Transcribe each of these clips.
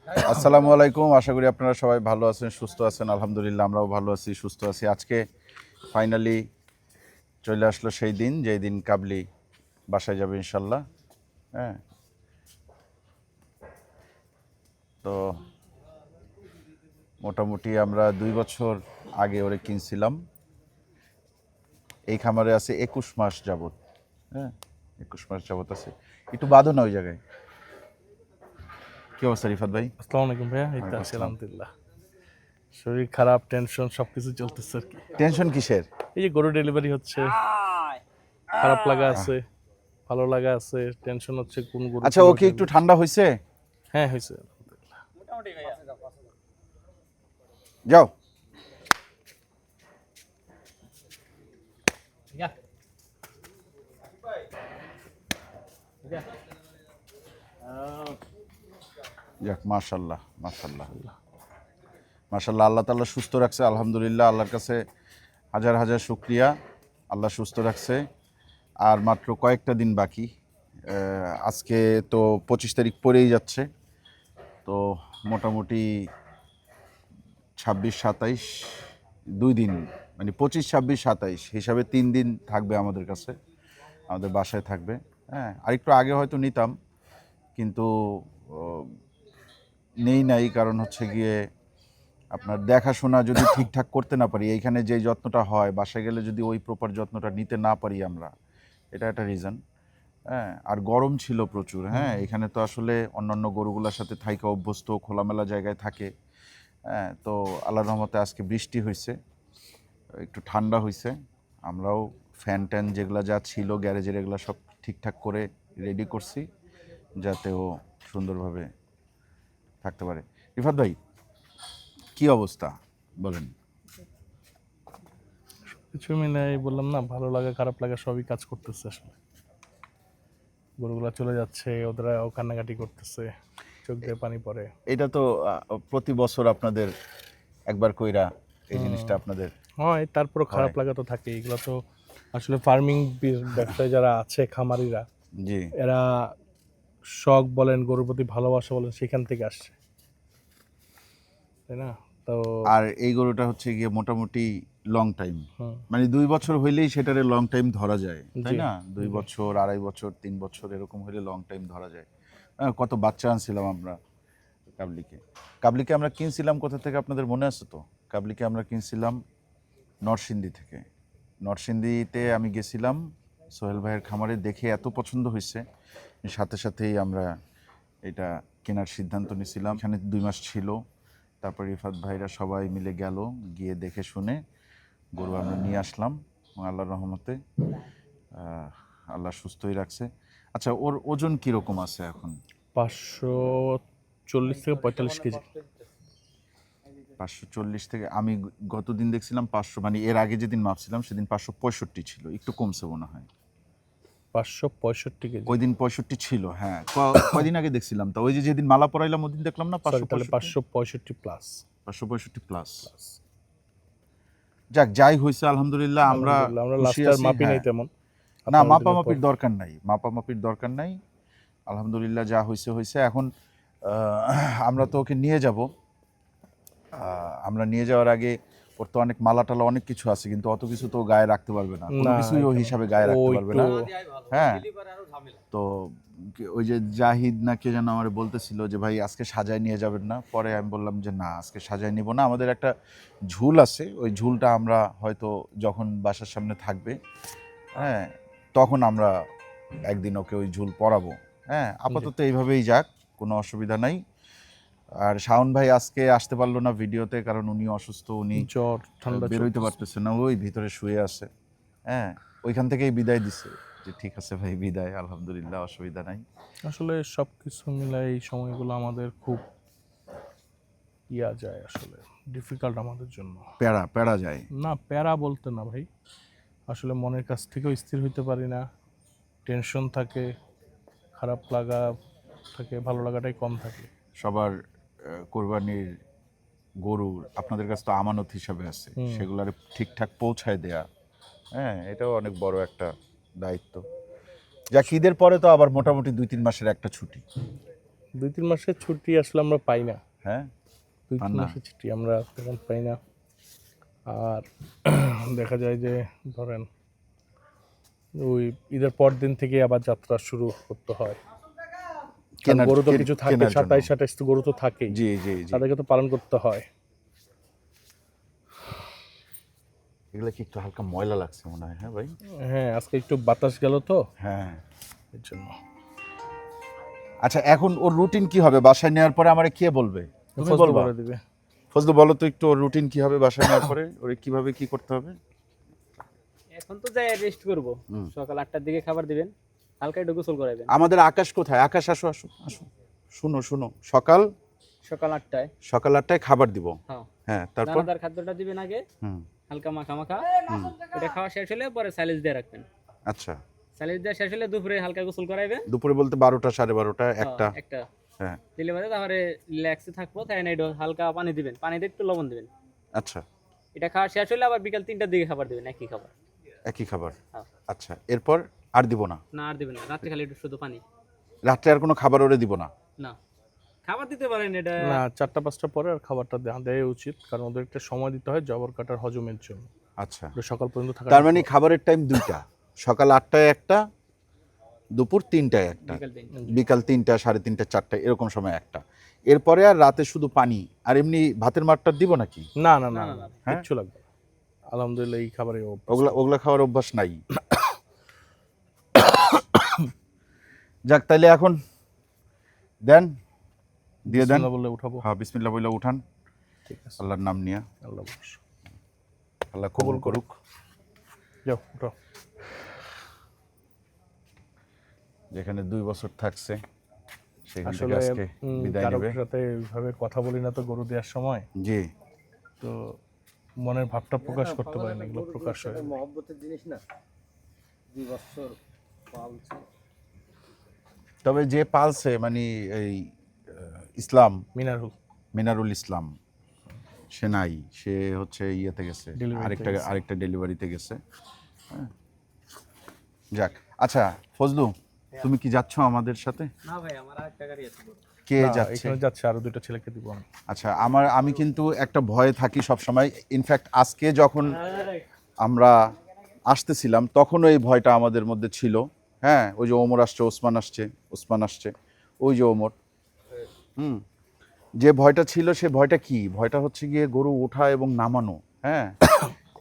আসসালামু আলাইকুম। আশা করি আপনারা সবাই ভালো আছেন, সুস্থ আছেন। আলহামদুলিল্লাহ আমরাও ভালো আছি, সুস্থ আছি। আজকে ফাইনালি চলে আসলো সেই দিন, যেই দিন কাবলি বাসায় যাবে ইনশাল্লাহ। হ্যাঁ, তো মোটামুটি আমরা 2 বছর আগে ওরে কিনছিলাম। এই খামারে আছে 21 মাস যাবত। হ্যাঁ, 21 মাস যাবত আছে। একটু বাঁধো না ওই জায়গায়। কি অবস্থা রিফাত ভাই? আসসালামু আলাইকুম ভাইয়া, এই তো আছি আলহামদুলিল্লাহ। শরীর খারাপ, টেনশন সবকিছু চলতেছে আর কি। টেনশন কিসের? এই যে গরু ডেলিভারি হচ্ছে, খারাপ লাগা আছে, ভালো লাগা আছে, টেনশন হচ্ছে কোন গরু আচ্ছা, ও কি একটু ঠান্ডা হয়েছে? হ্যাঁ হয়েছে। যাও। যাক, মাশাল্লাহ মাশাল্লাহ মাশাল্লাহ, আল্লাহ তাআলা সুস্থ রাখছে। আলহামদুলিল্লাহ, আল্লাহর কাছে হাজার হাজার শুকরিয়া। আল্লাহ সুস্থ রাখছে। আর মাত্র কয়েকটা দিন বাকি। আজকে তো 25 তারিখ পড়েই যাচ্ছে। তো মোটামুটি 26, 27, 2 দিন, মানে 25, 26, 27 হিসাবে 3 দিন থাকবে আমাদের কাছে, আমাদের বাসায় থাকবে। হ্যাঁ, আরেকটু আগে হয়তো নিতাম, কিন্তু নেই নাই। কারণ হচ্ছে গিয়ে আপনার দেখাশোনা যদি ঠিকঠাক করতে না পারি, এইখানে যে যত্নটা হয় বাসায় গেলে যদি ওই প্রপার যত্নটা নিতে না পারি আমরা, এটা একটা রিজন। হ্যাঁ, আর গরম ছিল প্রচুর। হ্যাঁ, এখানে তো আসলে অন্যান্য গরুগুলোর সাথে থাইকা অভ্যস্ত, খোলামেলা জায়গায় থাকে। হ্যাঁ, তো আল্লাহর রহমতে আজকে বৃষ্টি হয়েছে, একটু ঠান্ডা হয়েছে। আমরাও ফ্যান ট্যান যেগুলো যা ছিল গ্যারেজের, এগুলো সব ঠিকঠাক করে রেডি করছি, যাতে ও সুন্দরভাবে থাকতে পারে। রিফাত ভাই, কি অবস্থা বলেন? কিছু মিলাই বললাম না, ভালো লাগা খারাপ লাগা সবই কাজ করতেছে আসলে। গরুগুলা চলে যাচ্ছে, ওদেরও কান্নাকাটি করতেছে, চোখ দিয়ে পানি পড়ে। এটা তো প্রতি বছর আপনাদের একবার কইরা এই জিনিসটা আপনাদের হয়, তারপরও খারাপ লাগা তো থাকে। এগুলো তো আসলে ফার্মিং ব্যবসায় যারা আছে, খামারিরা, জি। এরা শখ বলেন, গরুর প্রতি ভালোবাসা বলেন, সেখান থেকে আসছে, তাই না? তো আর এই গরুটা হচ্ছে গিয়ে মোটামুটি লং টাইম, মানে 2 বছর হইলেই সেটারে লং টাইম ধরা যায়, তাই জি, না? 2 বছর, 2.5 বছর, 3 বছর এরকম হইলে লং টাইম ধরা যায়। কত বাচ্চা আনছিলাম আমরা কাবলিকে। কাবলিকে আমরা কিনছিলাম কোথা থেকে আপনাদের মনে আছে তো? কাবলিকে আমরা কিনছিলাম নরসিংদী থেকে। নরসিংদীতে আমি গেছিলাম সোহেল ভাইয়ের খামারে, দেখে এত পছন্দ হয়েছে, সাথে সাথেই আমরা এটা কেনার সিদ্ধান্ত নিয়েছিলাম। এখানে 2 মাস ছিল। তারপর রিফাত ভাইরা সবাই মিলে গেল, গিয়ে দেখে শুনে গরু আমরা নিয়ে আসলাম আল্লাহর রহমতে। আল্লাহ সুস্থই রাখছে। আচ্ছা, ওর ওজন কীরকম আছে এখন? 540 থেকে 45 কেজি। 540 থেকে, আমি গতদিন দেখছিলাম 500, মানে এর আগে যেদিন মাপছিলাম সেদিন 565 ছিল, একটু কমছে মনে হয়। 565 কেজি। ওই দিন 65 ছিল। হ্যাঁ, কয়দিন আগে দেখছিলাম, তো ওই যে যেদিন মালা পরাইলাম ওদিন দেখলাম না সরি, তাহলে 565। 565 প্লাস। 565 প্লাস। যাক, যাই হয়েছে আলহামদুলিল্লাহ, আমরা আমরা খুশি লাস্ট আর আছি। মাপি নাই হ্যাঁ, তেমন। না, আপনাদের দিনের পর মাপামাপির দরকার নাই, মাপামাপির দরকার নাই। আলহামদুলিল্লাহ, যা হয়েছে হয়েছে। এখন আমরা তো ওকে নিয়ে যাব। আমরা নিয়ে যাওয়ার আগে ওর তো অনেক মালা টালা অনেক কিছু আছে, কিন্তু অত কিছু তো গায়ে রাখতে পারবে না, কোনো না, কিছুই ও এখানে হিসাবে গায়ে রাখতে ও পারবে একটু না। হ্যাঁ, তো ওই যে জাহিদ না কে যেন আমার বলতেছিল যে ভাই আজকে সাজায় নিয়ে যাবেন না, পরে আমি বললাম যে না, আজকে সাজায় নিব না। আমাদের একটা ঝুল আছে, ওই ঝুলটা আমরা হয়তো যখন বাসার সামনে থাকবে, হ্যাঁ, তখন আমরা একদিন ওকে ওই ঝুল পরাবো। হ্যাঁ, আপাতত এইভাবেই যাক, কোনো অসুবিধা নাই। আর শাওন ভাই আজকে আসতে পারলো না ভিডিওতে, কারণ উনি অসুস্থ, উনি জ্বর ঠান্ডা বেরোইতে পারতেছে না, ওই ভিতরে শুয়ে আছে। হ্যাঁ, ওইখান থেকেই বিদায় দিছে যে ঠিক আছে ভাই, বিদায়, আলহামদুলিল্লাহ, অসুবিধা নাই। আসলে সবকিছু মিলাই এই সময়গুলো আমাদের খুব যায়, আসলে ডিফিকাল্ট আমাদের জন্য। প্যারা যায় না, প্যারা বলতে না ভাই, আসলে মনের কাছ থেকেও স্থির হইতে পারি না। টেনশন থাকে, খারাপ লাগা থাকে, ভালো লাগাটাই কম থাকে। সবার। কোরবানির গরু আপনাদের কাছে তো আমানত হিসাবে আছে, সেগুলার ঠিকঠাক পৌঁছায় দেয়া, হ্যাঁ, এটাও অনেক বড় একটা দায়িত্ব। যাক, ঈদের পরে তো আবার মোটামুটি 2-3 মাসের একটা ছুটি। 2-3 মাসের ছুটি আসলে আমরা পাই না। হ্যাঁ 2-3 পান না? মাসের ছুটি আমরা তেমন পাই না। আর দেখা যায় যে ধরেন ওই ঈদের পর দিন থেকে আবার যাত্রা শুরু করতে হয়। কারণ গরু তো কিছু থাকে, কেনার জন্য। 27-28 তো গরু তো থাকেই, জি জি জি। তাদেরকে তো পালন করতে হয়। এগুলো কি একটু হালকা ময়লা লাগছে মনে হয়, হ্যাঁ ভাই? হ্যাঁ, আজকে একটু বাতাস গেল তো হ্যাঁ। এর জন্য। আচ্ছা এখন ওর রুটিন কি হবে বাসায় নেওয়ার পরে আমারে কে বলবে? তুমি ফজলু বলবা? বলে দিবে। ফজলু বলো তো একটু ওর রুটিন কি হবে বাসায় নেওয়ার পরে, ওরে কিভাবে কি করতে হবে? এখন তো যাই রেস্ট করব। হুম। সকাল 8টার দিকে খাবার দিবেন, হালকা একটু গোসল করাবেন। আমাদের আকাশ কোথায়? আকাশ আসো আসো আসো, শুনো শুনো, সকাল সকাল 8টায় সকাল 8টায় খাবার দিব। হ্যাঁ, হ্যাঁ তারপর? দানাদার খাদ্যটা দিবেন আগে, হুম হালকা মাখা মাখা। হুম। এটা খাওয়া শেষ হলে পরে সাইলেজ দিয়ে রাখবেন। আচ্ছা সাইলেজ দিয়ে শেষ হলে দুপুরে হালকা গোসল করাইবেন। দুপুরে বলতে 12টা 12:30 হ্যাঁ, একটা? একটা হ্যাঁ দিলে বাদে তারপরে রিল্যাক্সে থাকবো, তাই না একটু হালকা পানি দিবেন, পানিতে একটু লবণ দিবেন। আচ্ছা এটা খাওয়া শেষ হলে আবার বিকাল 3টার দিকে খাবার দিবেন, একই খাবার। একই খাবার। হ্যাঁ। আচ্ছা এরপর আর দিব না? না আর দিবেন না, রাত্রে খালি একটু শুধু পানি। রাত্রে আর কোনো খাবার ওরে দিব না? না, খাবার দিতে পারেন এটা। না, 4টা-5টা পরে আর খাবারটা দেওয়া উচিত, কারণ ওদের একটা সময় দিতে হয় জবর কাটার হজমের জন্য। আচ্ছা ওটা সকাল পর্যন্ত থাকা। তার মানে খাবারের টাইম দুইটা, সকাল 8টায় একটা, দুপুর 3টায় একটা, বিকাল 3টা। বিকাল 3টা 3:30 4টা এরকম সময় একটা। এরপরে আর রাতে শুধু পানি, আর এমনি ভাতের মাঠটা দিব নাকি? না না না না, না, না, হ্যাঁ? কিচ্ছু লাগবে না। আলহামদুলিল্লাহ এই খাবারে ওগুলা ওগুলা খাওয়ার অভ্যাস নাই। যাক তাইলে এখন দেন, দিয়ে দেন। বলে উঠাবো। হ্যাঁ বিসমিল্লাহ বলে উঠান, ঠিক আছে, আল্লাহর নাম নিয়ে। আল্লাহ ভরসা। আল্লাহ কবুল করুক। যাও উঠাও। যেখানে 2 বছর থাকছে সেখান থেকে আসলে আজকে বিদায় কারোর নেবে। সাথে ওইভাবে কথা বলি না তো গরু দেওয়ার সময়, জি তো মনের ভাবটা প্রকাশ করতে পারি না, এগুলো প্রকাশ হয়। মহব্বতের জিনিস না, 2 বছর পালছে। তবে যে পালছে মানে এই ইসলাম, মিনারুল মিনারুল ইসলাম, সে নাই, সে হচ্ছে ইয়েতে গেছে, Delivery তে গেছে। আরেকটা ডেলিভারিতে গেছে। হ্যাঁ। যাক আচ্ছা ফজলু, তুমি কি যাচ্ছ আমাদের সাথে? না ভাই, আমার আরেকটা গাড়ি আছে। কে না, যাচ্ছে? এখানে যাচ্ছে আরো 2টা ছেলেকে দিব আমি। আচ্ছা আমি কিন্তু একটা ভয়ে থাকি সব সময়। ইনফ্যাক্ট আজকে যখন আমরা আসতেছিলাম তখনও এই ভয়টা আমাদের মধ্যে ছিল। হ্যাঁ ওই যে ওমর আসছে, ওসমান আসছে, ওই যে ওমর। যে ভয়টা ছিল সে ভয়টা কি? ভয়টা হচ্ছে গিয়ে গরু ওঠা এবং নামানো। হ্যাঁ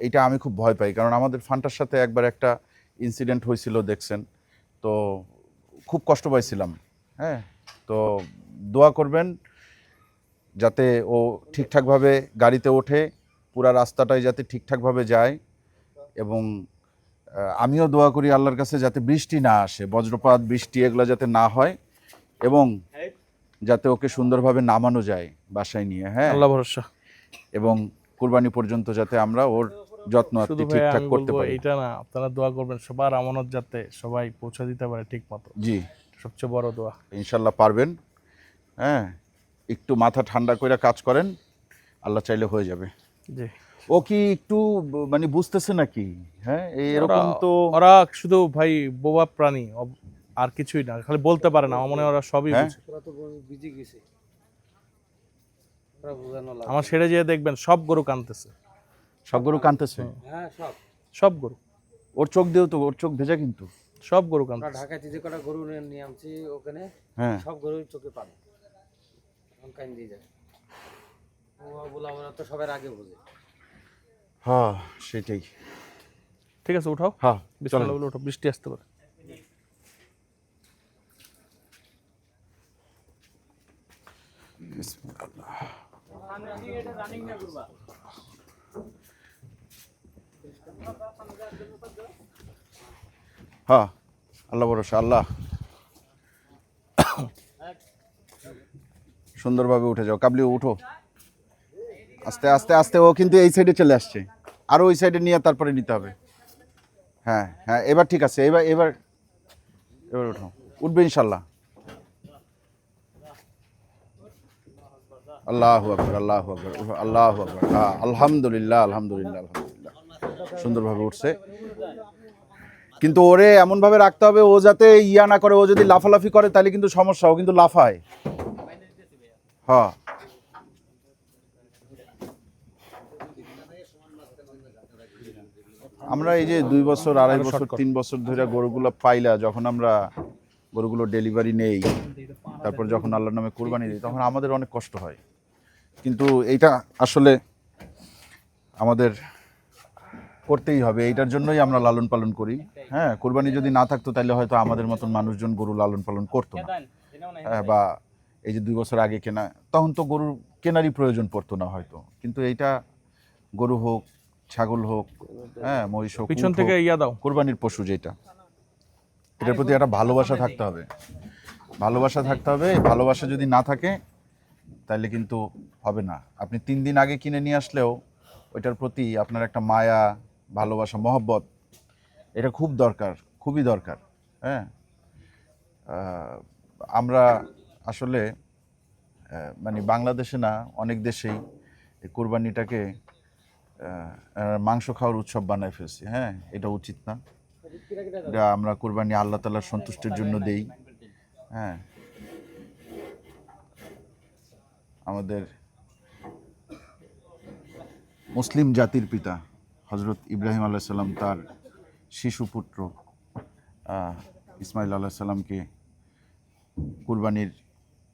এইটা আমি খুব ভয় পাই, কারণ আমাদের ফান্টার সাথে একবার একটা ইনসিডেন্ট হয়েছিল দেখছেন তো, খুব কষ্ট পাইছিলাম। হ্যাঁ তো দোয়া করবেন যাতে ও ঠিকঠাকভাবে গাড়িতে ওঠে, পুরা রাস্তাটাই যাতে ঠিকঠাকভাবে যায়, এবং আমিও দোয়া করি আল্লাহর কাছে যাতে বৃষ্টি না আসে, বজ্রপাত বৃষ্টি এগুলো যাতে না হয়, এবং যাতে ওকে সুন্দরভাবে নামানো যায় বাসায় নিয়ে। হ্যাঁ আল্লাহ ভরসা। এবং কুরবানি পর্যন্ত যাতে আমরা ওর যত্ন শুধু ভাই ঠিকঠাক আমি করতে বলবো পারি। এইটা না, আপনারা দোয়া করবেন সবার আমানত যাতে সবাই পৌঁছে দিতে পারে ঠিক মতো, জি সবচেয়ে বড় দোয়া। ইনশাল্লাহ পারবেন। হ্যাঁ একটু মাথা ঠান্ডা করে কাজ করেন, আল্লাহ চাইলে হয়ে যাবে। জি, ও কি একটু মানে বুঝতেছে নাকি? হ্যাঁ এরকম তো ওরা শুধু ভাই বোবা প্রাণী, আর কিছুই না, খালি বলতে পারে না, আমার মনে হয় ওরা সবই হ্যাঁ? বুঝে। ওরা তো বিজি গেছে, ওরা বোঝানো লাগে। আমার সেরে যেয়ে দেখবেন সব গরু কাঁদতেছে, সব গরু কাঁদতেছে। হ্যাঁ সব, সব গরু, ওর চোখ দিয়েও তো, ওর চোখ ভেজা কিন্তু। সব গরু আমরা কাঁদতেছে। ঢাকায় যে কটা গরু নিয়ে আনছি ওখানে, হ্যাঁ সব গরুর চোখে পানি, এখন কান দিয়ে যায়। ও বলা ওরা তো সবার আগে বোঝে। হ্যাঁ সেটাই। ঠিক আছে উঠাও, হ্যাঁ চলেন। বিসমিল্লাহ বলে উঠাও, বৃষ্টি আসতে পারে। হ্যাঁ আল্লাহ ভরসা, আল্লাহ। সুন্দরভাবে উঠে যাও, কাবলি উঠো আস্তে আস্তে আস্তে। ও কিন্তু এই সাইডে চলে আসছে, আরো ওই সাইডে নিয়ে তারপরে নিতে হবে। হ্যাঁ হ্যাঁ এবার ঠিক আছে, এবার এবার এবার উঠো, উঠবে ইনশাল্লাহ। আল্লাহু আকবার, আল্লাহু আকবার, আল্লাহু আকবার। হ্যাঁ আলহামদুলিল্লাহ, আলহামদুলিল্লাহ, আলহামদুলিল্লাহ, সুন্দরভাবে উঠছে। কিন্তু ওরে এমনভাবে রাখতে হবে ও যাতে ইয়া না করে, ও যদি লাফালাফি করে তাহলে কিন্তু সমস্যা, ও কিন্তু লাফায়। হ্যাঁ আমরা এই যে 2 বছর 2.5 বছর 3 বছর ধরে গরুগুলো পাইলা, যখন আমরা গরুগুলো ডেলিভারি নেই, তারপর যখন আল্লাহর নামে কুরবানি দিই, তখন আমাদের অনেক কষ্ট হয়। কিন্তু এইটা আসলে আমাদের করতেই হবে, এইটার জন্যই আমরা লালন পালন করি। হ্যাঁ, কুরবানি যদি না থাকতো তাহলে হয়তো আমাদের মতন মানুষজন গরু লালন পালন করতো না। হ্যাঁ, বা এই যে 2 বছর আগে কেনা, তখন তো গরুর কেনারই প্রয়োজন পড়তো না হয়তো। কিন্তু এইটা গরু হোক, ছাগল হোক, হ্যাঁ, মহিষ হোক, পিছন উট থেকে হোক, ইয়া দাও। কোরবানির পশু যেটা, এটার প্রতি একটা ভালোবাসা থাকতে হবে। ভালোবাসা থাকতে হবে। ভালোবাসা যদি না থাকে তাহলে কিন্তু হবে না। আপনি 3 দিন আগে কিনে নিয়ে আসলেও ওইটার প্রতি আপনার একটা মায়া, ভালোবাসা, মহব্বত, এটা খুব দরকার, খুবই দরকার। হ্যাঁ, আমরা আসলে মানে বাংলাদেশে না, অনেক দেশেই এই কোরবানিটাকে মাংস খাওয়ার উৎসব বানায় ফেলছি। হ্যাঁ, এটা উচিত না। এটা আমরা কোরবানি আল্লাহ তাআলার সন্তুষ্টির জন্য দেই। হ্যাঁ, আমাদের মুসলিম জাতির পিতা হজরত ইব্রাহিম আলাইহিস সালাম তার শিশু পুত্র ইসমাইল আলাইহিস সালামকে কুরবানির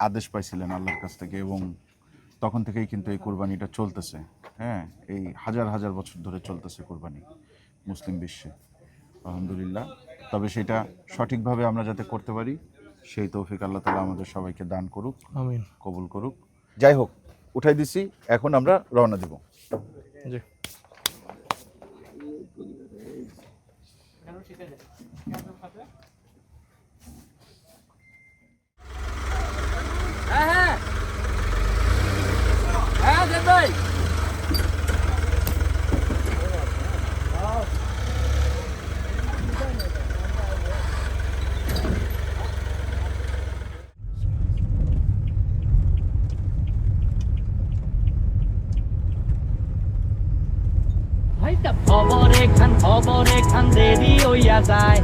আদেশ পাইছিলেন আল্লাহর কাছ থেকে, এবং তখন থেকেই কিন্তু এই কুরবানিটা চলতেছে। হ্যাঁ, এই হাজার হাজার বছর ধরে চলতেছে কুরবানি মুসলিম বিশ্বে, আলহামদুলিল্লাহ। তবে সেটা সঠিকভাবে আমরা যাতে করতে পারি, সেই তৌফিক আল্লাহ তাআলা আমাদের সবাইকে দান করুক, আমিন। কবুল করুক। যাই হোক, উঠাই দিছি, এখন আমরা রওনা দিব। জি। হ্যাঁ হ্যাঁ দেব ভাই। ভাইটা খবরে খান দেরি হইয়া যায়,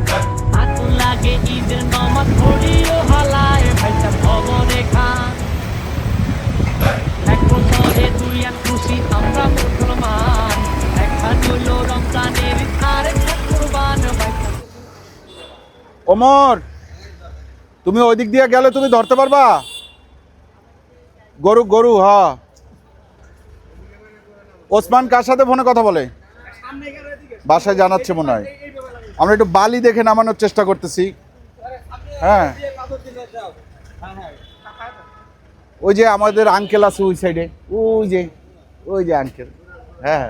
হাত লাগে ঈদের নামাজ পড়িও হালায়। ভাইটা খবরে খান, এক বছরে 2 এক খুশি আমরা মুসলমান, একখান হইল রমজানের আরেকটা কুরবান। ভাইটা ওমর, তুমি ওই দিক দিয়ে গেলে তুমি ধরতে পারবা গরু? গরু, হ্যাঁ। ওসমান কার সাথে ফোনে কথা বলে? বাসায় জানাচ্ছে মনে হয়। আমরা একটু বালি দেখে নামানোর চেষ্টা করতেছি। হ্যাঁ, ওই যে আমাদের আঙ্কেল আছে ওই সাইডে, ওই যে আঙ্কেল। হ্যাঁ,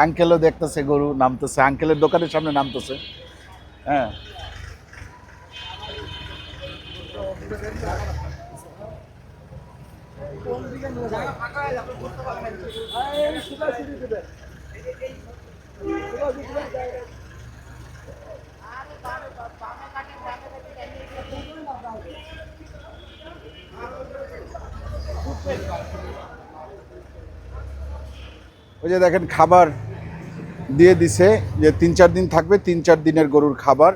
আঙ্কেলও দেখতেছে গরু নামতেছে, আঙ্কেলের দোকানের সামনে নামতেছে। হ্যাঁ, ওই যে দেখেন খাবার দিয়ে দিছে, যে 3-4 দিন থাকবে, 3-4 দিনের গরুর খাবার,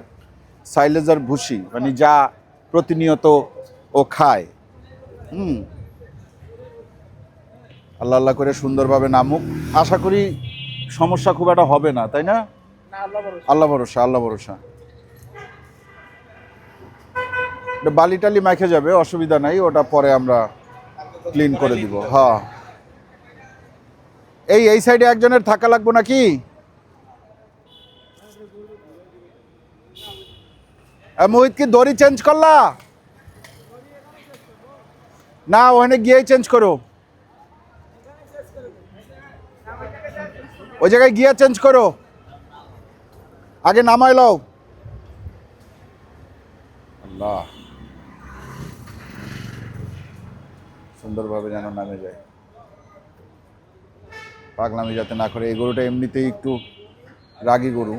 সাইলেজ আর ভুসি, মানে যা প্রতিনিয়ত ও খায়। আল্লাহ আল্লাহ করে সুন্দরভাবে নামুক। আশা করি সমস্যা খুব একটা হবে না, তাই না? আল্লাহ ভরসা, আল্লাহ ভরসা। বালি টালি মেখে যাবে, অসুবিধা নাই, ওটা পরে আমরা ক্লিন করে দিব। হ্যাঁ, এই সাইডে একজনের থাকা লাগবে নাকি? মোহিত কি দড়ি চেঞ্জ করলা? না, ওখানে গিয়েই চেঞ্জ করো, ওই জায়গায় গিয়ে চেঞ্জ করো, আগে নামাই লও। আল্লাহ, সুন্দরভাবে যেন নামে যায়, পাগলামি যাতে না করে। এই গরুটা এমনিতেই একটু রাগী গরু,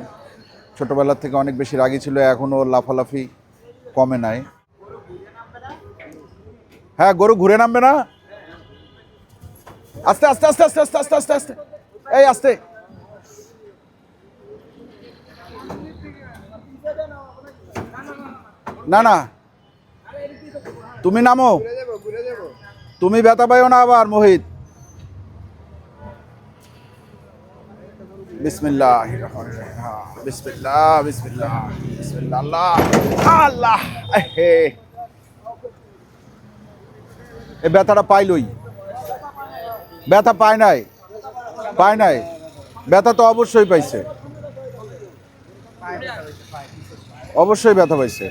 ছোটবেলার থেকে অনেক বেশি রাগী ছিল, এখনও লাফালাফি কমে নাই। হ্যাঁ, গরু ঘুরে নামবে না, আস্তে আস্তে আস্তে আস্তে আস্তে আস্তে আস্তে আস্তে, এই আস্তে। না না তুমি নামো, তুমি ব্যথা পাইও না আবার মোহিত। বিসমিল্লাহ বিসমিল্লাহ বিসমিল্লাহ বিসমিল্লাহ আল্লাহ আল্লাহ। এই ব্যথাটা পাইলই, ব্যথা পায় নাই, পায় নাই, ব্যথা তো অবশ্যই পাইছে, অবশ্যই ব্যথা পাইছে।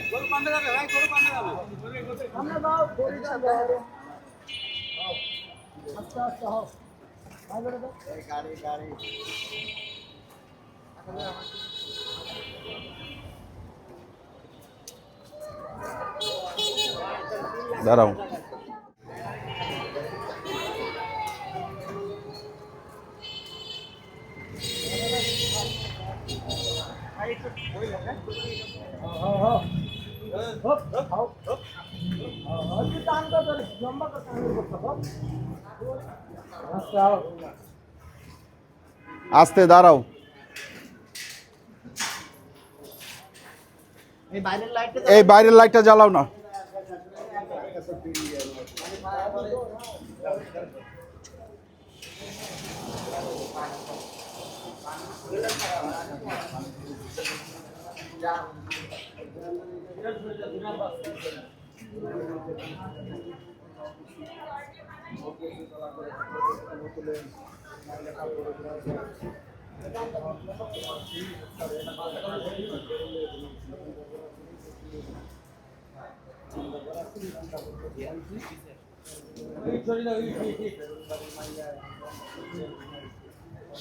দাঁড়াও, আস্তে দাঁড়াও। এই বাইরের লাইটটা জ্বালাও না।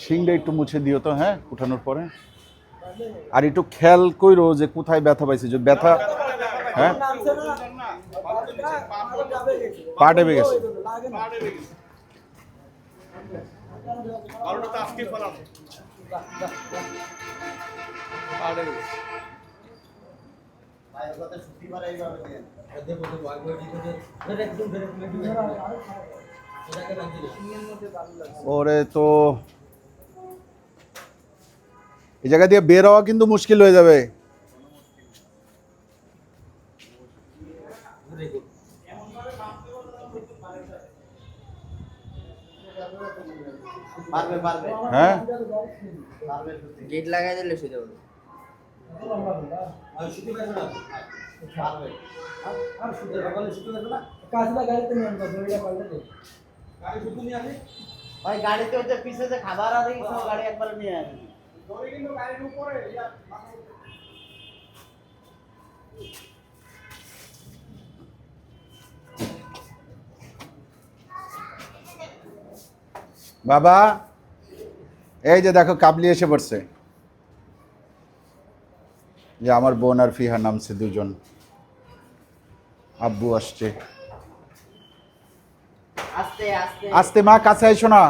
শিংটা একটু মুছে দিও তো, হ্যাঁ, উঠানোর পরে। আর একটু খেয়াল কইরো যে কোথায় ব্যথা পাইছে, যে ব্যথা, হ্যাঁ, পা ডেবে গেছে। ওরে তো এই জায়গা দিয়ে বের হওয়া কিন্তু মুশকিল হয়ে যাবে। হ্যাঁ, গেট লাগাই দিলে শুয়ে যাবে। ভাই গাড়িতে হচ্ছে পিছে যে খাবার আছে সব গাড়ি একবার নিয়ে আসে। বাবা এই যে দেখো কাবলি এসে পড়ছে, যে আমার বোন আর ফিহা নামছে দুজন, আব্বু আসছে। আস্তে আস্তে আস্তে মা, কাছে আইসো না।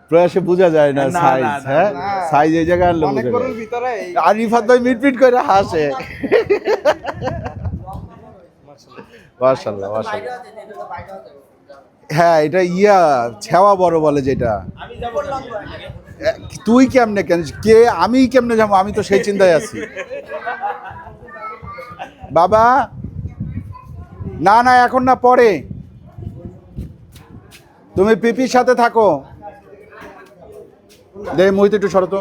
প্রয়াসে বোঝা যায় না সাইজ, হ্যাঁ সাইজ এই জায়গায় আনলে বোঝা যায়। আর রিফাত ভাই মিটমিট করে হাসে। মাশাআল্লাহ মাশাআল্লাহ। হ্যাঁ এটা ইয়া ছেওয়া বড় বলে যেটা। তুই কেমনে কেন, কে আমি কেমনে যাবো, আমি তো সেই চিন্তায় আছি। বাবা না না এখন না, পরে তুমি পিপির সাথে থাকো। দে মোহিত একটু সরো তো।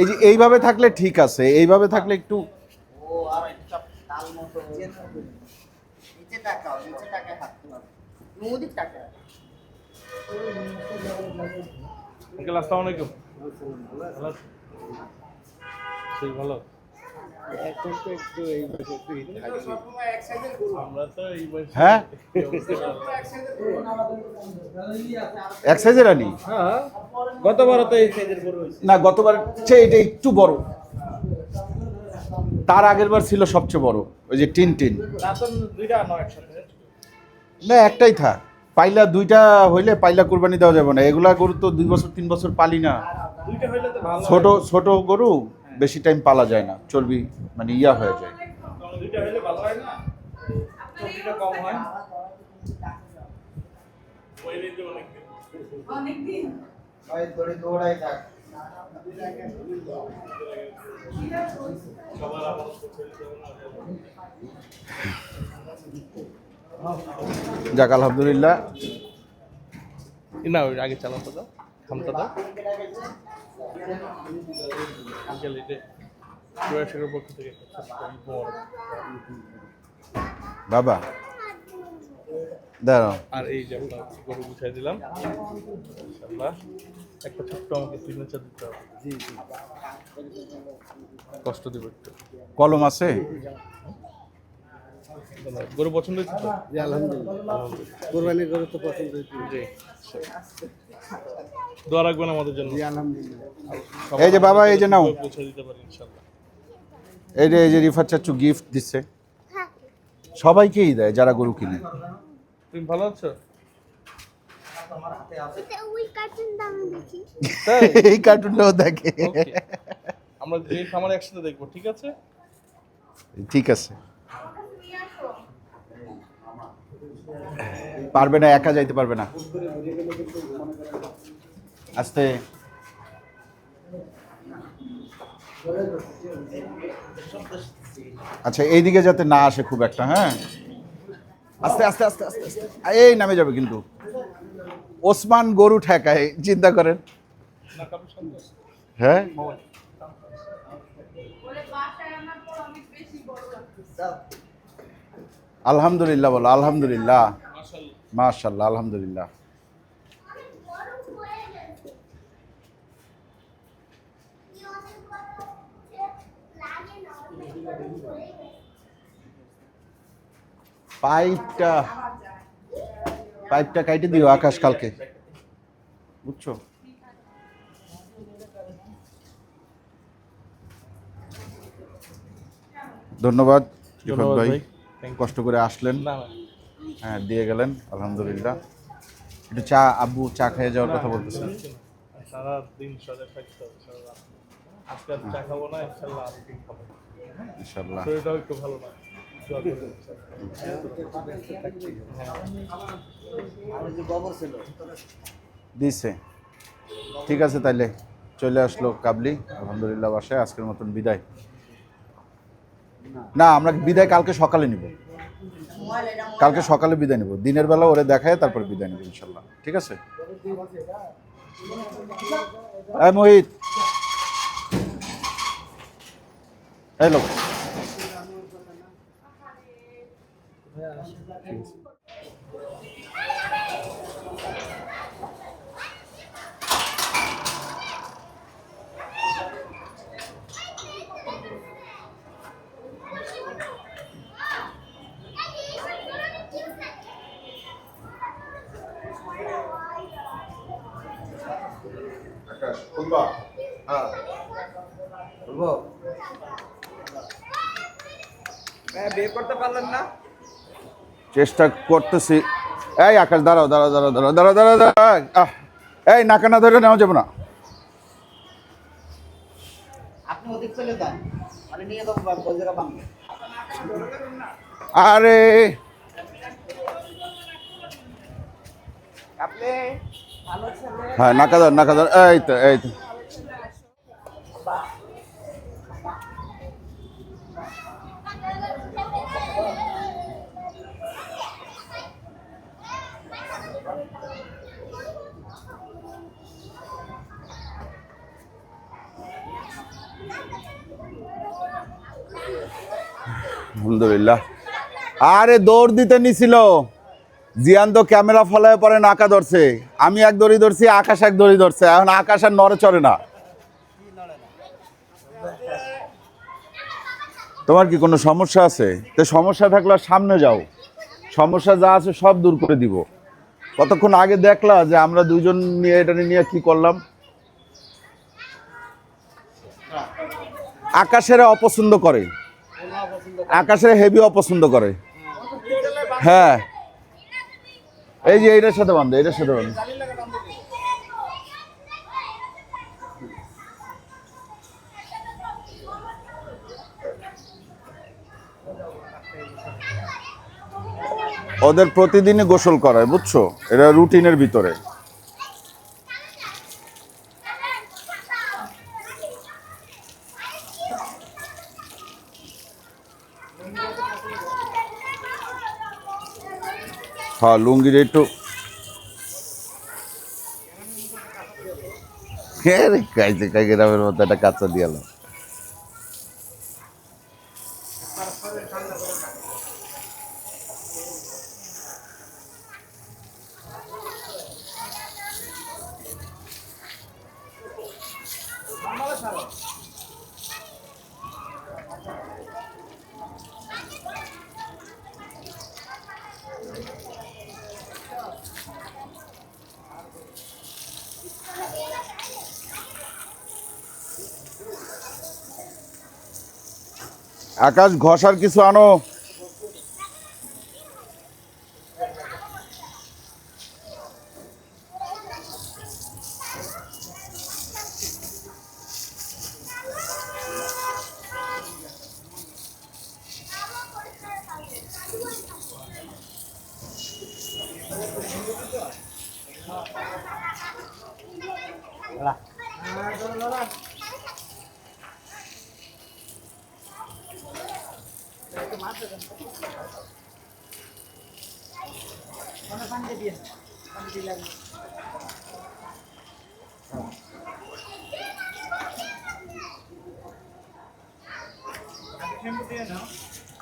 এই যে এইভাবে থাকলে ঠিক আছে, এইভাবে থাকলে একটু আসসালামু আলাইকুম। ভালো, হ্যাঁ এক সাইজের আনি। গতবার তো এই সাইজের বড় হয়েছে না গতবার এটা একটু বড়। তার আগের বার ছিল সবচেয়ে বড়, ওই যে টিন টিন। দুইটা আনো একসাথে। না একটাই থাক, পাইলা দুইটা হইলে পাইলা কুরবানি দেওয়া যাবে না, এগুলা গরু তো 2 বছর 3 বছর পালি না। দুইটা হইলে তো ভালো। ছোট ছোট গরু বেশি টাইম পালা যায় না, চর্বি মানে ইয়া হয়ে যায়। দুইটা হইলে ভালো হয় না, চর্বিটা কম হয়। ওইটাই তো অনেকদিন। ভাই দৌড়ে দৌড়াই থাক। সবার আমার যাক আলহামদুলিল্লাহ। না ওই আগে চালাতে দাও, থামতে দাও। আঙ্কেল এটা বয়সের পক্ষ থেকে বাবা দাঁড়াও। আর এই যে আপনার গরু গুছাই দিলাম ইনশাআল্লাহ। একটা ছোট্ট আমাকে সিগনেচার দিতে হবে। জি জি, কষ্ট দিব একটু। কলম আছে? গরু পছন্দ হয়েছে তো? জি আলহামদুলিল্লাহ, কুরবানির গরু তো পছন্দ হয়েছে। জি, দোয়া রাখবেন আমাদের জন্য। জি আলহামদুলিল্লাহ। এই যে বাবা, এই যে নাও, পৌঁছে দিতে পারি ইনশাআল্লাহ। এই যে রিফাত চাচু গিফট দিচ্ছে, সবাইকেই দেয় যারা গরু কিনে। তুমি ভালো আছো? ওই কার্টুনটা আমি দেখি। এই কার্টুনটাও দেখে। Okay. আমরা যে খামারে একসাথে দেখবো, ঠিক আছে? ঠিক আছে, পারবে না, একা যাইতে পারবে না, আস্তে। আচ্ছা এইদিকে যাতে না আসে খুব একটা, হ্যাঁ আস্তে আস্তে আস্তে আস্তে আস্তে, এই নামে যাবে কিন্তু। ওসমান গরু ঠেকায়, চিন্তা করেন। না কারোর সাথে? হ্যাঁ আলহামদুলিল্লাহ বলো, আলহামদুলিল্লাহ, মাশাআল্লাহ, আলহামদুলিল্লাহ। পাইপটা কাইটে দিও আকাশ কালকে, বুঝছো? ধন্যবাদ রিফাত ভাই, কষ্ট করে আসলেন, না না, হ্যাঁ দিয়ে গেলেন, আলহামদুলিল্লাহ। একটু চা, আব্বু চা খেয়ে যাওয়ার কথা বলতেছেন। সারা দিন সজাগ থাকতে হবে, সারা রাত। আজকে আর চা খাবো না, ইনশাআল্লাহ আরেক দিন খাবো। ইনশাআল্লাহ। শরীরটাও একটু ভালো না। আর যে গোবর ছিল দিছে, ঠিক আছে তাইলে চলে আসলো কাবলি, আলহামদুলিল্লাহ বাসায়। আজকের মতন বিদায়। না আমরা বিদায় কালকে সকালে নিব, কালকে সকালে বিদায় নিব, দিনের বেলা ওরে দেখায় তারপর বিদায় নিব ইনশাল্লাহ, ঠিক আছে? এই মোহিত, এই লোক বলবো বের করতে পারলেন না? চেষ্টা করতেছি। এই আকাশ দাঁড়াও দাঁড়াও দাঁড়াও দাঁড়াও দাঁড়াও দাঁড়াও দাঁড়াও, এই নাকা না ধরে নেওয়া যাবে না। আপনি ওদিক চলে যান, মানে নিয়ে যাবো ওই জায়গা বাংলা। আরে আপনি ভালো ছেলে। হ্যাঁ নাকা ধর, নাকা ধর, এই তো এই তো। আলহামদুলিল্লাহ। আরে দৌড় দিতে নিছিল, জিয়ান তো ক্যামেরা ফলায় পরে নাকা ধরছে, আমি এক দড়ি ধরছি, আকাশ এক দড়ি ধরছে, এখন আকাশ আর নড়ে চড়ে না। তোমার কি কোনো সমস্যা আছে? তো সমস্যা থাকলে সামনে যাও, সমস্যা যা আছে সব দূর করে দিব। কতক্ষণ আগে দেখলা যে আমরা দুইজন নিয়ে এটা নিয়ে কি করলাম। আকাশেরা অপছন্দ করে, আকাশে হেভি অপছন্দ করে। হ্যাঁ এই যে এইটার সাথে বান্ধব, এটার সাথে বান্ধব। ওদের প্রতিদিনই গোসল করায়, বুঝছো, এটা রুটিনের ভিতরে। হ্যাঁ লুঙ্গির একটু খাইছে খাই গ্রামের মতো একটা কাঁচা দিয়াল। আকাশ ঘষার কিছু আনো।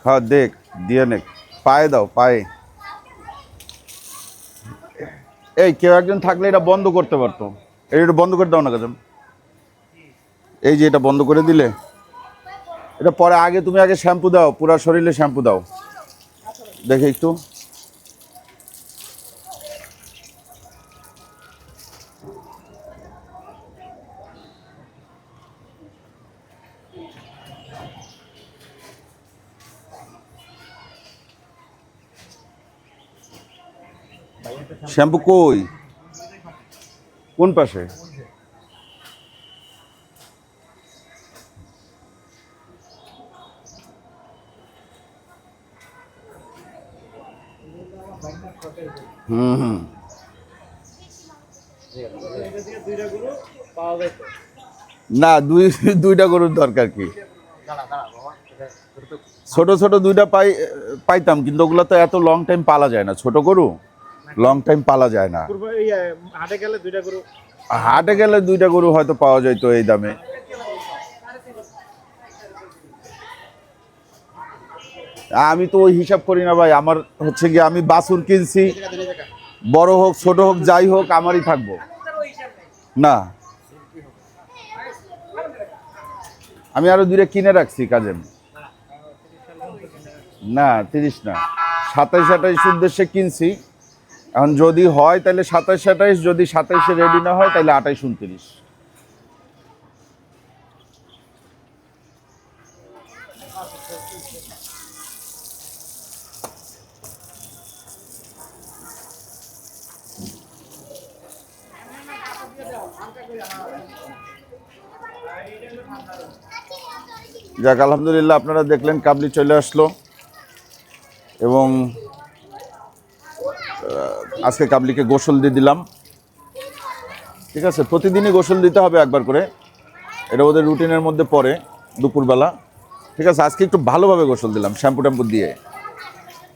হ্যাঁ দেখ দিয়ে নে, পায়ে দাও পায়ে। এই কেউ একজন থাকলে এটা বন্ধ করতে পারতো, এটা বন্ধ করে দাও না কাজম। এই যে এটা বন্ধ করে দিলে, এটা পরে আগে তুমি আগে শ্যাম্পু দাও, পুরা শরীরে শ্যাম্পু দাও। দেখে একটু শ্যাম্পু কই, কোন পাশে? হুম হুম না দুইটা গরুর দরকার কি? ছোট ছোট দুইটা পাইতাম, কিন্তু ওগুলো তো এত লং টাইম পালা যায় না, ছোট গরু লং টাইম পালা যায় না। হাটে গেলে দুইটা গরু হয়তো পাওয়া যাইতো এই দামে। আমি তো ওই হিসাব করি না ভাই, আমার হচ্ছে কি আমি বাছুর কিনছি, বড় হোক ছোট হোক যাই হোক আমারই থাকবো না। আমি আরো দুইটা কিনে রাখছি কাজে, না 30 না 27-28 উদ্দেশ্যে কিনছি। এখন যদি হয় তাহলে 27-28, যদি 27-এ রেডি না হয় তাহলে 28-29। যাক আলহামদুলিল্লাহ, আপনারা দেখলেন কাবলি চলে আসলো এবং আজকে কাবলিকে গোসল দিয়ে দিলাম। ঠিক আছে, প্রতিদিনই গোসল দিতে হবে একবার করে, এটা ওদের রুটিনের মধ্যে পড়ে দুপুরবেলা। ঠিক আছে, আজকে একটু ভালোভাবে গোসল দিলাম শ্যাম্পু ট্যাম্পু দিয়ে।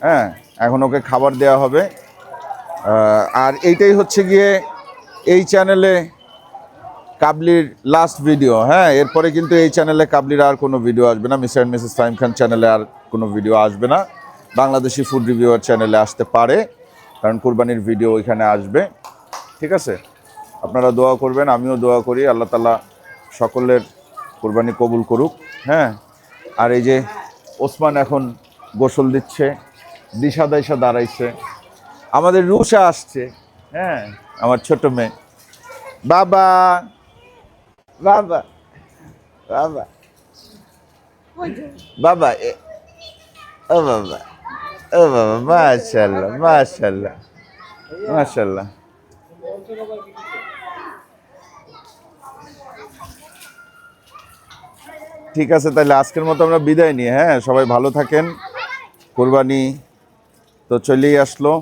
হ্যাঁ, এখন ওকে খাবার দেওয়া হবে। আর এইটাই হচ্ছে গিয়ে এই চ্যানেলে কাবলির লাস্ট ভিডিও। হ্যাঁ, এরপরে কিন্তু এই চ্যানেলে কাবলির আর কোনো ভিডিও আসবে না, মিস্টার অ্যান্ড মিসেস ফাহিম খান চ্যানেলে আর কোনো ভিডিও আসবে না। বাংলাদেশি ফুড রিভিউয়ার চ্যানেলে আসতে পারে, কারণ কুরবানির ভিডিও ওইখানে আসবে। ঠিক আছে, আপনারা দোয়া করবেন, আমিও দোয়া করি আল্লাহ তাআলা সকলের কুরবানি কবুল করুক। হ্যাঁ, আর এই যে ওসমান এখন গোসল দিচ্ছে, দিশা দাইশা দাঁড়াইছে। আমাদের রুষা আসছে, হ্যাঁ আমার ছোট মেয়ে। বাবা বাবা বাবা বাবা ও বাবা, ও বাবা, মাশাআল্লাহ মাশাআল্লাহ মাশাআল্লাহ। ঠিক আছে, তাহলে আজকের মতো আমরা বিদায় নিই। হ্যাঁ, সবাই ভালো থাকেন। কোরবানি তো চলেই আসলো।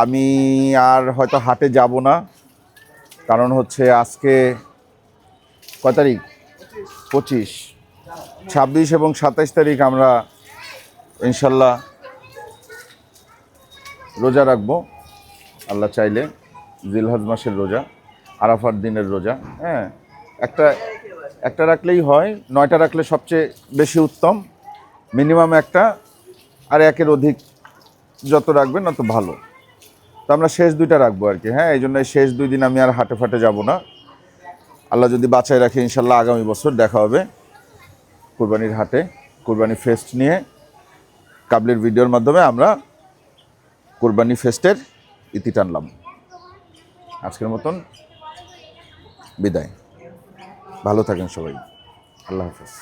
আমি আর হয়তো হাটে যাব না, কারণ হচ্ছে আজকে কয় তারিখ? 25, 26 এবং 27 তারিখ আমরা ইনশাল্লাহ রোজা রাখবো, আল্লাহ চাইলে। জিলহজ মাসের রোজা, আরাফার দিনের রোজা। হ্যাঁ, একটা রাখলেই হয়, 9টা রাখলে সবচেয়ে বেশি উত্তম। মিনিমাম একটা, আর একের অধিক যত রাখবেন তত ভালো। তো আমরা শেষ 2টা রাখবো আর কি। হ্যাঁ, এই জন্য শেষ 2 দিন আমি আর হাটে ফাটে যাব না। আল্লাহ যদি বাঁচায় রাখে, ইনশাল্লাহ আগামী বছর দেখা হবে কুরবানির হাটে, কুরবানি ফেস্ট নিয়ে। কাবলির ভিডিওর মাধ্যমে আমরা কুরবানি ফেস্টের ইতি টানলাম। আজকের মতন বিদায়। ভালো থাকেন সবাই। আল্লাহ হাফেজ।